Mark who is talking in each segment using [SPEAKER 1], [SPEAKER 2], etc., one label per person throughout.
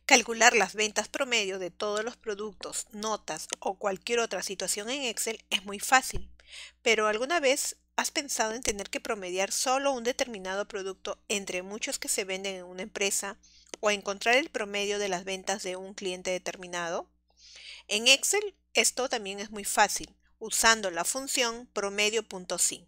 [SPEAKER 1] Calcular las ventas promedio de todos los productos, notas o cualquier otra situación en Excel es muy fácil, pero ¿alguna vez has pensado en tener que promediar solo un determinado producto entre muchos que se venden en una empresa o encontrar el promedio de las ventas de un cliente determinado? En Excel esto también es muy fácil, usando la función promedio.si.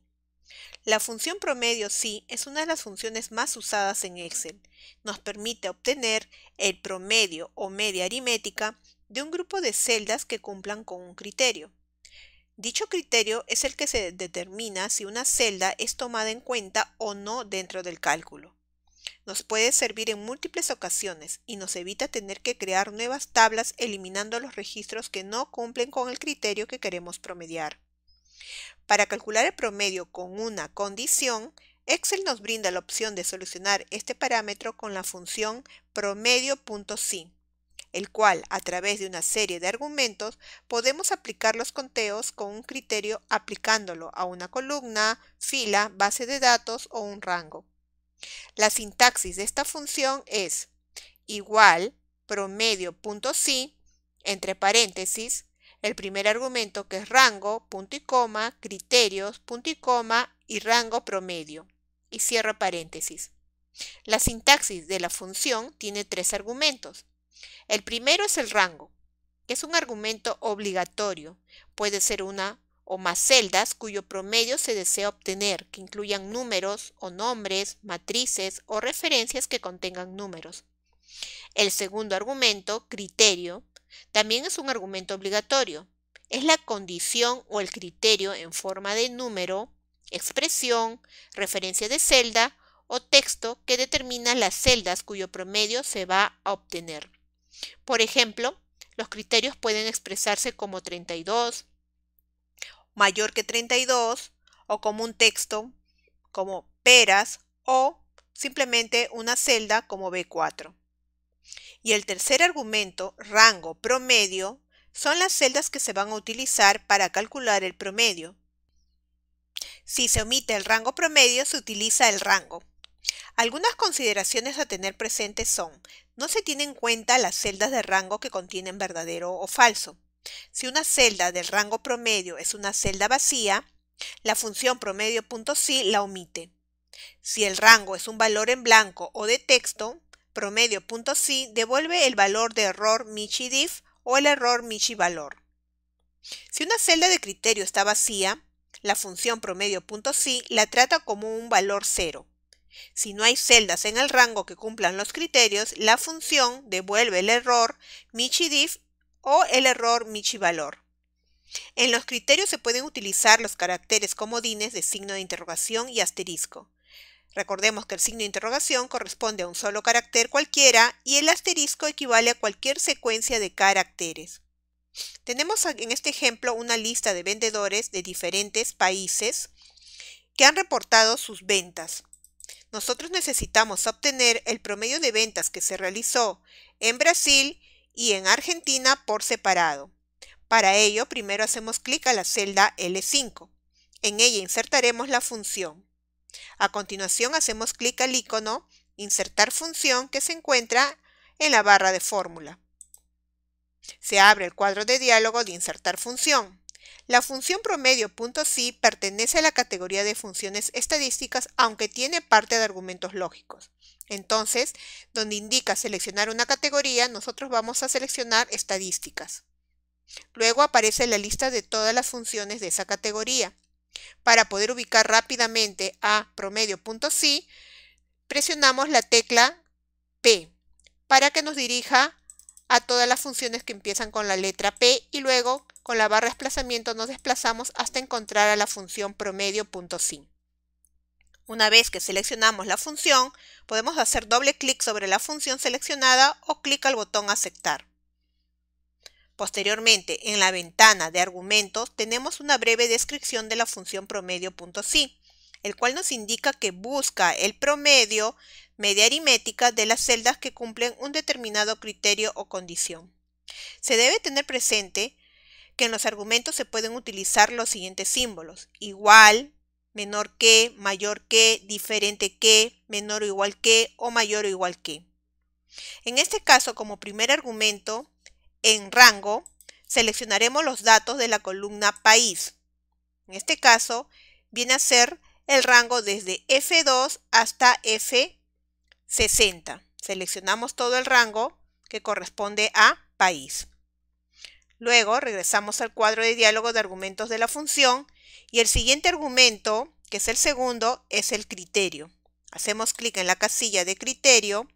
[SPEAKER 1] La función promedio sí es una de las funciones más usadas en Excel. Nos permite obtener el promedio o media aritmética de un grupo de celdas que cumplan con un criterio. Dicho criterio es el que se determina si una celda es tomada en cuenta o no dentro del cálculo. Nos puede servir en múltiples ocasiones y nos evita tener que crear nuevas tablas eliminando los registros que no cumplen con el criterio que queremos promediar. Para calcular el promedio con una condición, Excel nos brinda la opción de solucionar este parámetro con la función promedio.si, el cual, a través de una serie de argumentos, podemos aplicar los conteos con un criterio aplicándolo a una columna, fila, base de datos o un rango. La sintaxis de esta función es igual promedio.si, entre paréntesis, el primer argumento que es rango, punto y coma, criterios, punto y coma y rango promedio. Y cierro paréntesis. La sintaxis de la función tiene tres argumentos. El primero es el rango, que es un argumento obligatorio. Puede ser una o más celdas cuyo promedio se desea obtener, que incluyan números o nombres, matrices o referencias que contengan números. El segundo argumento, criterio, también es un argumento obligatorio. Es la condición o el criterio en forma de número, expresión, referencia de celda o texto que determina las celdas cuyo promedio se va a obtener. Por ejemplo, los criterios pueden expresarse como 32, mayor que 32, o como un texto, como peras, o simplemente una celda como B4. Y el tercer argumento, rango promedio, son las celdas que se van a utilizar para calcular el promedio. Si se omite el rango promedio, se utiliza el rango. Algunas consideraciones a tener presentes son: no se tienen en cuenta las celdas de rango que contienen verdadero o falso. Si una celda del rango promedio es una celda vacía, la función promedio.si la omite. Si el rango es un valor en blanco o de texto, promedio.si devuelve el valor de error michi_diff o el error michi_valor. Si una celda de criterio está vacía, la función promedio.si la trata como un valor cero. Si no hay celdas en el rango que cumplan los criterios, la función devuelve el error michi_diff o el error michi_valor. En los criterios se pueden utilizar los caracteres comodines de signo de interrogación y asterisco. Recordemos que el signo de interrogación corresponde a un solo carácter cualquiera y el asterisco equivale a cualquier secuencia de caracteres. Tenemos en este ejemplo una lista de vendedores de diferentes países que han reportado sus ventas. Nosotros necesitamos obtener el promedio de ventas que se realizó en Brasil y en Argentina por separado. Para ello, primero hacemos clic a la celda L5. En ella insertaremos la función. A continuación, hacemos clic al icono Insertar función que se encuentra en la barra de fórmula. Se abre el cuadro de diálogo de Insertar función. La función promedio.si pertenece a la categoría de funciones estadísticas, aunque tiene parte de argumentos lógicos. Entonces, donde indica seleccionar una categoría, nosotros vamos a seleccionar estadísticas. Luego aparece la lista de todas las funciones de esa categoría. Para poder ubicar rápidamente a promedio.si, presionamos la tecla P para que nos dirija a todas las funciones que empiezan con la letra P y luego con la barra de desplazamiento nos desplazamos hasta encontrar a la función promedio.si. Una vez que seleccionamos la función, podemos hacer doble clic sobre la función seleccionada o clic al botón Aceptar. Posteriormente, en la ventana de argumentos, tenemos una breve descripción de la función promedio.si, el cual nos indica que busca el promedio, media aritmética de las celdas que cumplen un determinado criterio o condición. Se debe tener presente que en los argumentos se pueden utilizar los siguientes símbolos: igual, menor que, mayor que, diferente que, menor o igual que o mayor o igual que. En este caso, como primer argumento, en rango, seleccionaremos los datos de la columna país. En este caso, viene a ser el rango desde F2 hasta F60. Seleccionamos todo el rango que corresponde a país. Luego regresamos al cuadro de diálogo de argumentos de la función y el siguiente argumento, que es el segundo, es el criterio. Hacemos clic en la casilla de criterio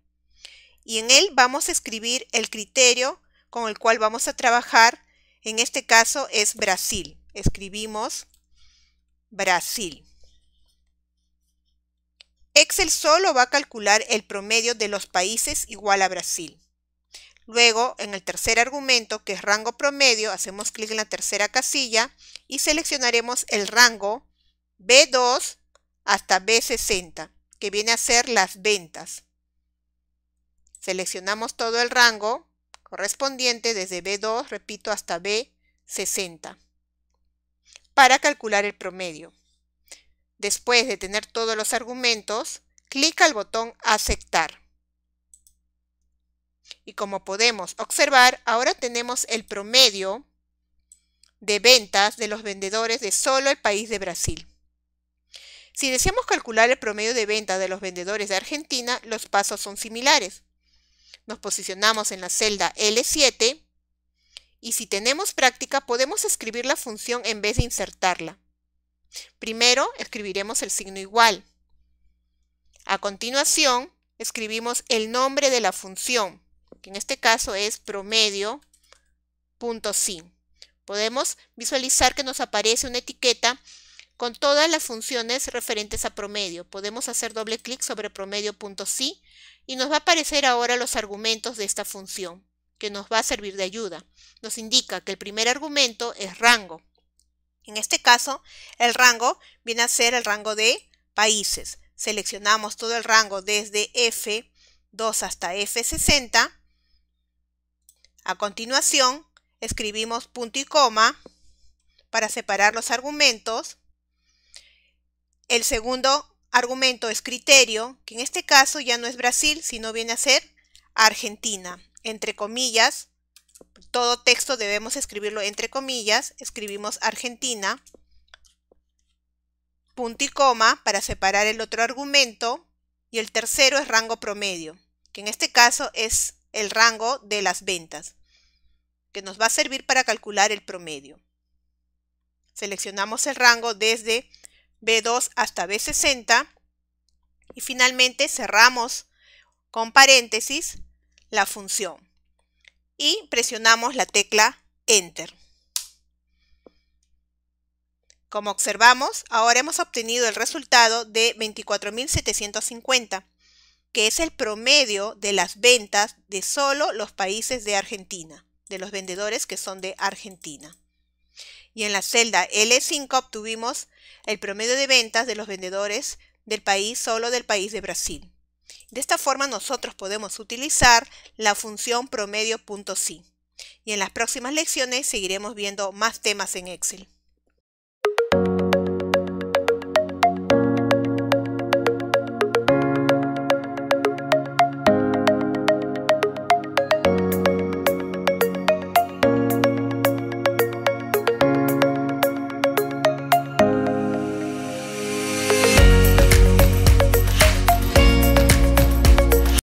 [SPEAKER 1] y en él vamos a escribir el criterio con el cual vamos a trabajar. En este caso es Brasil. Escribimos Brasil. Excel solo va a calcular el promedio de los países igual a Brasil. Luego, en el tercer argumento, que es rango promedio, hacemos clic en la tercera casilla y seleccionaremos el rango B2 hasta B60, que viene a ser las ventas. Seleccionamos todo el rango correspondiente desde B2, repito, hasta B60 para calcular el promedio. Después de tener todos los argumentos, clic al botón Aceptar. Y como podemos observar, ahora tenemos el promedio de ventas de los vendedores de solo el país de Brasil. Si deseamos calcular el promedio de ventas de los vendedores de Argentina, los pasos son similares. Nos posicionamos en la celda L7 y si tenemos práctica podemos escribir la función en vez de insertarla. Primero escribiremos el signo igual. A continuación escribimos el nombre de la función, que en este caso es promedio.sin. Podemos visualizar que nos aparece una etiqueta con todas las funciones referentes a promedio. Podemos hacer doble clic sobre promedio.sin y nos va a aparecer ahora los argumentos de esta función, que nos va a servir de ayuda. Nos indica que el primer argumento es rango. En este caso, el rango viene a ser el rango de países. Seleccionamos todo el rango desde F2 hasta F60. A continuación, escribimos punto y coma para separar los argumentos. El segundo argumento es criterio, que en este caso ya no es Brasil, sino viene a ser Argentina. Entre comillas, todo texto debemos escribirlo entre comillas. Escribimos Argentina, punto y coma para separar el otro argumento. Y el tercero es rango promedio, que en este caso es el rango de las ventas, que nos va a servir para calcular el promedio. Seleccionamos el rango desde B2 hasta B60 y finalmente cerramos con paréntesis la función y presionamos la tecla Enter. Como observamos, ahora hemos obtenido el resultado de 24.750, que es el promedio de las ventas de solo los países de Argentina, de los vendedores que son de Argentina. Y en la celda L5 obtuvimos el promedio de ventas de los vendedores del país, solo del país de Brasil. De esta forma nosotros podemos utilizar la función promedio.sin. Y en las próximas lecciones seguiremos viendo más temas en Excel.